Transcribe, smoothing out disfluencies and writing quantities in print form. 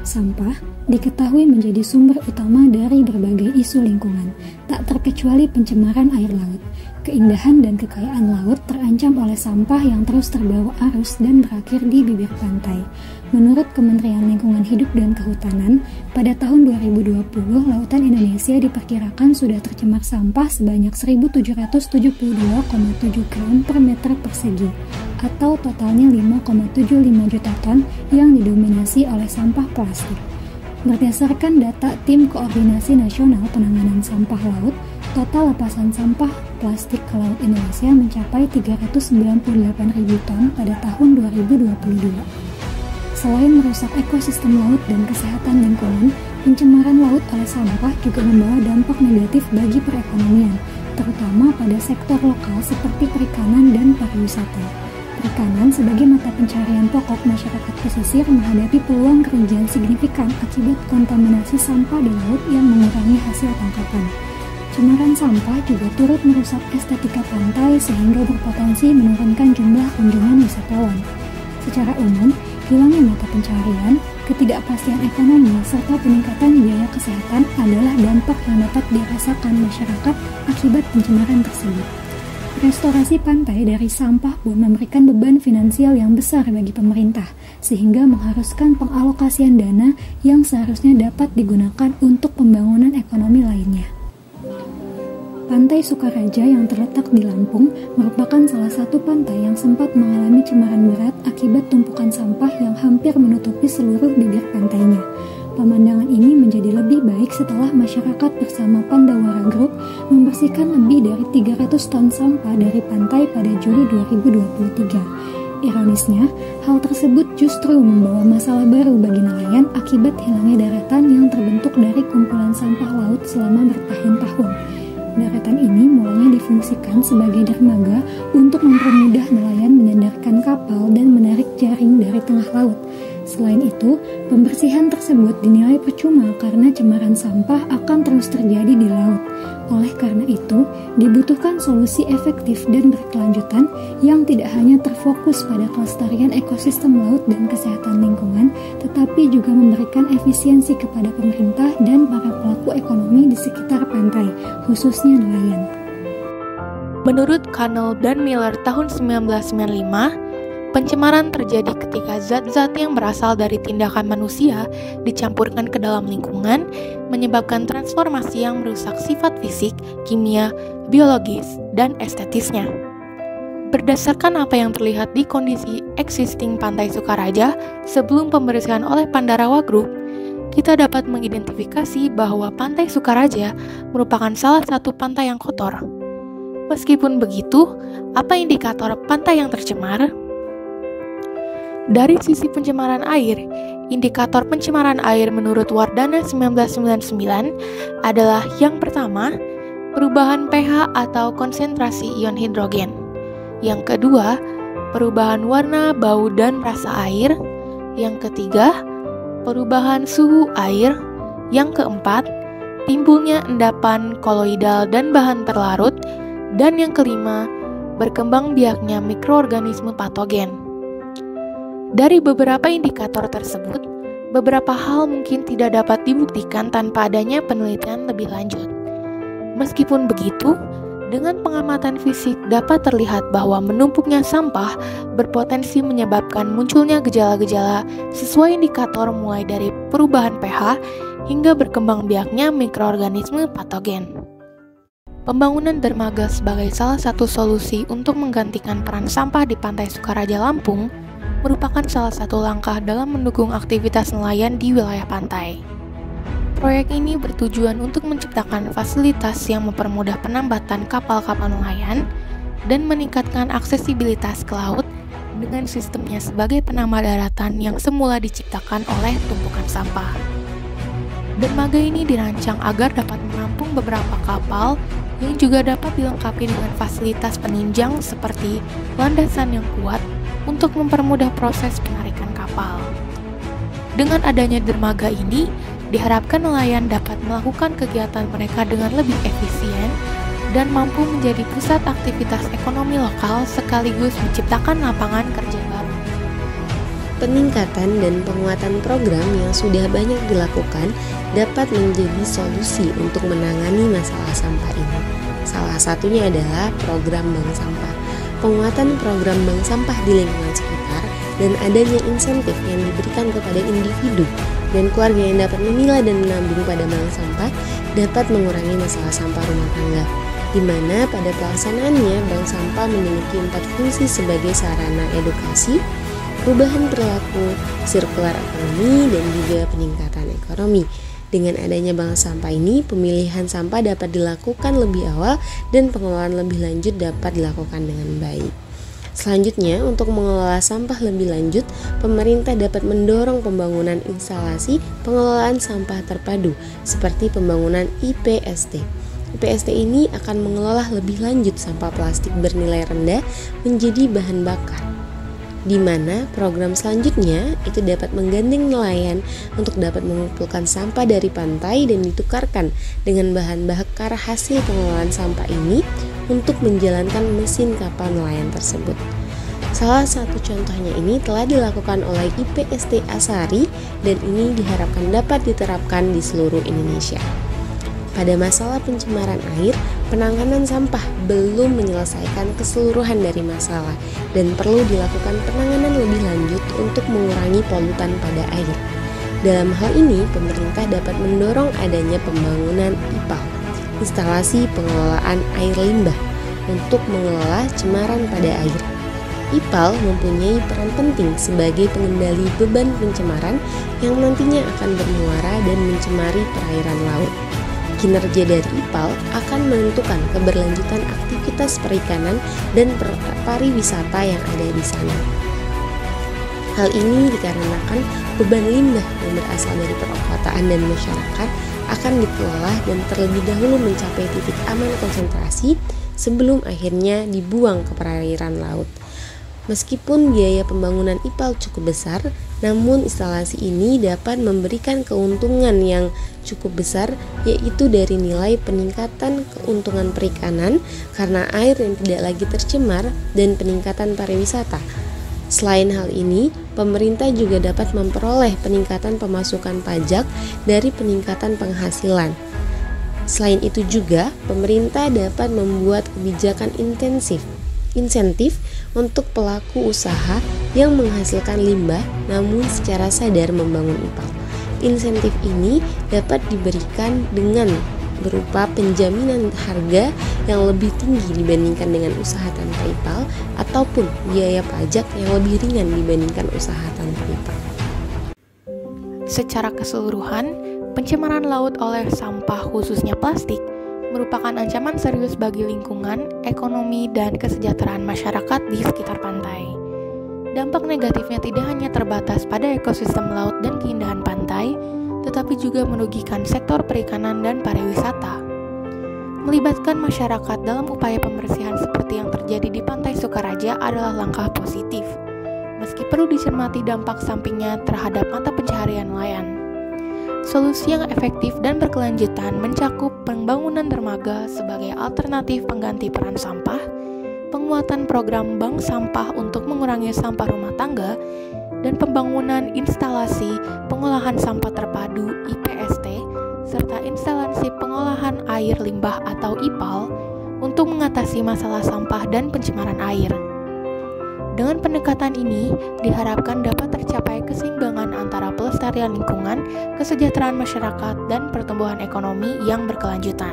Sampah diketahui menjadi sumber utama dari berbagai isu lingkungan, tak terkecuali pencemaran air laut. Keindahan dan kekayaan laut terancam oleh sampah yang terus terbawa arus dan berakhir di bibir pantai. Menurut Kementerian Lingkungan Hidup dan Kehutanan, pada tahun 2020, lautan Indonesia diperkirakan sudah tercemar sampah sebanyak 1.772,7 gram per meter persegi, atau totalnya 5,75 juta ton yang didominasi oleh sampah plastik. Berdasarkan data Tim Koordinasi Nasional Penanganan Sampah Laut, total lepasan sampah plastik ke laut Indonesia mencapai 398.000 ton pada tahun 2022. Selain merusak ekosistem laut dan kesehatan lingkungan, pencemaran laut oleh sampah juga membawa dampak negatif bagi perekonomian, terutama pada sektor lokal seperti perikanan dan pariwisata. Perikanan sebagai mata pencarian pokok masyarakat pesisir menghadapi peluang kerugian signifikan akibat kontaminasi sampah di laut yang mengurangi hasil tangkapan. Cemaran sampah juga turut merusak estetika pantai sehingga berpotensi menurunkan jumlah kunjungan wisatawan. Secara umum, hilangnya mata pencarian, ketidakpastian ekonomi, serta peningkatan biaya kesehatan adalah dampak yang dapat dirasakan masyarakat akibat pencemaran tersebut. Restorasi pantai dari sampah pun memberikan beban finansial yang besar bagi pemerintah, sehingga mengharuskan pengalokasian dana yang seharusnya dapat digunakan untuk pembangunan ekonomi lainnya. Pantai Sukaraja yang terletak di Lampung merupakan salah satu pantai yang sempat mengalami cemaran berat akibat tumpukan sampah yang hampir menutupi seluruh bibir pantainya. Pemandangan ini menjadi lebih baik setelah masyarakat bersama Pandawara Group membersihkan lebih dari 300 ton sampah dari pantai pada Juli 2023. Ironisnya, hal tersebut justru membawa masalah baru bagi nelayan akibat hilangnya daratan yang terbentuk dari kumpulan sampah laut selama bertahun-tahun. Daratan ini mulanya difungsikan sebagai dermaga untuk mempermudah nelayan menyandarkan kapal dan menarik jaring dari tengah laut. Selain itu, pembersihan tersebut dinilai percuma karena cemaran sampah akan terus terjadi di laut. Oleh karena itu, dibutuhkan solusi efektif dan berkelanjutan yang tidak hanya terfokus pada kelestarian ekosistem laut dan kesehatan lingkungan, tetapi juga memberikan efisiensi kepada pemerintah dan para pelaku ekonomi di sekitar pantai, khususnya nelayan. Menurut Connell dan Miller tahun 1995, pencemaran terjadi ketika zat-zat yang berasal dari tindakan manusia dicampurkan ke dalam lingkungan, menyebabkan transformasi yang merusak sifat fisik, kimia, biologis, dan estetisnya. Berdasarkan apa yang terlihat di kondisi existing Pantai Sukaraja sebelum pembersihan oleh Pandawara Group, kita dapat mengidentifikasi bahwa Pantai Sukaraja merupakan salah satu pantai yang kotor. Meskipun begitu, apa indikator pantai yang tercemar? Dari sisi pencemaran air, indikator pencemaran air menurut Wardana 1999 adalah yang pertama, perubahan pH atau konsentrasi ion hidrogen. Yang kedua, perubahan warna, bau, dan rasa air. Yang ketiga, perubahan suhu air. Yang keempat, timbulnya endapan koloidal dan bahan terlarut. Dan yang kelima, berkembang biaknya mikroorganisme patogen. Dari beberapa indikator tersebut, beberapa hal mungkin tidak dapat dibuktikan tanpa adanya penelitian lebih lanjut. Meskipun begitu, dengan pengamatan fisik dapat terlihat bahwa menumpuknya sampah berpotensi menyebabkan munculnya gejala-gejala sesuai indikator mulai dari perubahan pH hingga berkembang biaknya mikroorganisme patogen. Pembangunan dermaga sebagai salah satu solusi untuk menggantikan peran sampah di Pantai Sukaraja Lampung merupakan salah satu langkah dalam mendukung aktivitas nelayan di wilayah pantai. Proyek ini bertujuan untuk menciptakan fasilitas yang mempermudah penambatan kapal-kapal nelayan dan meningkatkan aksesibilitas ke laut dengan sistemnya sebagai penambah daratan yang semula diciptakan oleh tumpukan sampah. Dermaga ini dirancang agar dapat menampung beberapa kapal yang juga dapat dilengkapi dengan fasilitas penunjang seperti landasan yang kuat untuk mempermudah proses penarikan kapal. Dengan adanya dermaga ini, diharapkan nelayan dapat melakukan kegiatan mereka dengan lebih efisien dan mampu menjadi pusat aktivitas ekonomi lokal sekaligus menciptakan lapangan kerja baru. Peningkatan dan penguatan program yang sudah banyak dilakukan dapat menjadi solusi untuk menangani masalah sampah ini. Salah satunya adalah program bank sampah. Penguatan program bank sampah di lingkungan sekitar dan adanya insentif yang diberikan kepada individu dan keluarga yang dapat memilah dan menabung pada bank sampah dapat mengurangi masalah sampah rumah tangga, di mana pada pelaksanaannya bank sampah memiliki 4 fungsi sebagai sarana edukasi, perubahan perilaku, sirkular ekonomi, dan juga peningkatan ekonomi. Dengan adanya bank sampah ini, pemilihan sampah dapat dilakukan lebih awal dan pengelolaan lebih lanjut dapat dilakukan dengan baik. Selanjutnya, untuk mengelola sampah lebih lanjut, pemerintah dapat mendorong pembangunan instalasi pengelolaan sampah terpadu seperti pembangunan IPST. IPST ini akan mengelola lebih lanjut sampah plastik bernilai rendah menjadi bahan bakar, di mana program selanjutnya itu dapat menggandeng nelayan untuk dapat mengumpulkan sampah dari pantai dan ditukarkan dengan bahan bakar hasil pengelolaan sampah ini untuk menjalankan mesin kapal nelayan tersebut. Salah satu contohnya ini telah dilakukan oleh IPST Asari dan ini diharapkan dapat diterapkan di seluruh Indonesia. Pada masalah pencemaran air, penanganan sampah belum menyelesaikan keseluruhan dari masalah dan perlu dilakukan penanganan lebih lanjut untuk mengurangi polutan pada air. Dalam hal ini, pemerintah dapat mendorong adanya pembangunan IPAL, instalasi pengelolaan air limbah, untuk mengelola cemaran pada air. IPAL mempunyai peran penting sebagai pengendali beban pencemaran yang nantinya akan bermuara dan mencemari perairan laut. Kinerja dari IPAL akan menentukan keberlanjutan aktivitas perikanan dan pariwisata yang ada di sana. Hal ini dikarenakan beban limbah yang berasal dari perkotaan dan masyarakat akan dikelola dan terlebih dahulu mencapai titik aman konsentrasi sebelum akhirnya dibuang ke perairan laut. Meskipun biaya pembangunan IPAL cukup besar, namun instalasi ini dapat memberikan keuntungan yang cukup besar, yaitu dari nilai peningkatan keuntungan perikanan karena air yang tidak lagi tercemar dan peningkatan pariwisata. Selain hal ini, pemerintah juga dapat memperoleh peningkatan pemasukan pajak dari peningkatan penghasilan. Selain itu juga, pemerintah dapat membuat kebijakan insentif untuk pelaku usaha yang menghasilkan limbah namun secara sadar membangun IPAL. Insentif ini dapat diberikan dengan berupa penjaminan harga yang lebih tinggi dibandingkan dengan usaha tanpa IPAL ataupun biaya pajak yang lebih ringan dibandingkan usaha tanpa IPAL. Secara keseluruhan, pencemaran laut oleh sampah khususnya plastik merupakan ancaman serius bagi lingkungan, ekonomi, dan kesejahteraan masyarakat di sekitar pantai. Dampak negatifnya tidak hanya terbatas pada ekosistem laut dan keindahan pantai, tetapi juga merugikan sektor perikanan dan pariwisata. Melibatkan masyarakat dalam upaya pembersihan seperti yang terjadi di Pantai Sukaraja adalah langkah positif, meski perlu dicermati dampak sampingnya terhadap mata pencaharian nelayan. Solusi yang efektif dan berkelanjutan mencakup pembangunan dermaga sebagai alternatif pengganti peran sampah, penguatan program bank sampah untuk mengurangi sampah rumah tangga, dan pembangunan instalasi pengolahan sampah terpadu IPST, serta instalasi pengolahan air limbah atau IPAL untuk mengatasi masalah sampah dan pencemaran air. Dengan pendekatan ini, diharapkan dapat tercapai keseimbangan antara pelestarian lingkungan, kesejahteraan masyarakat, dan pertumbuhan ekonomi yang berkelanjutan.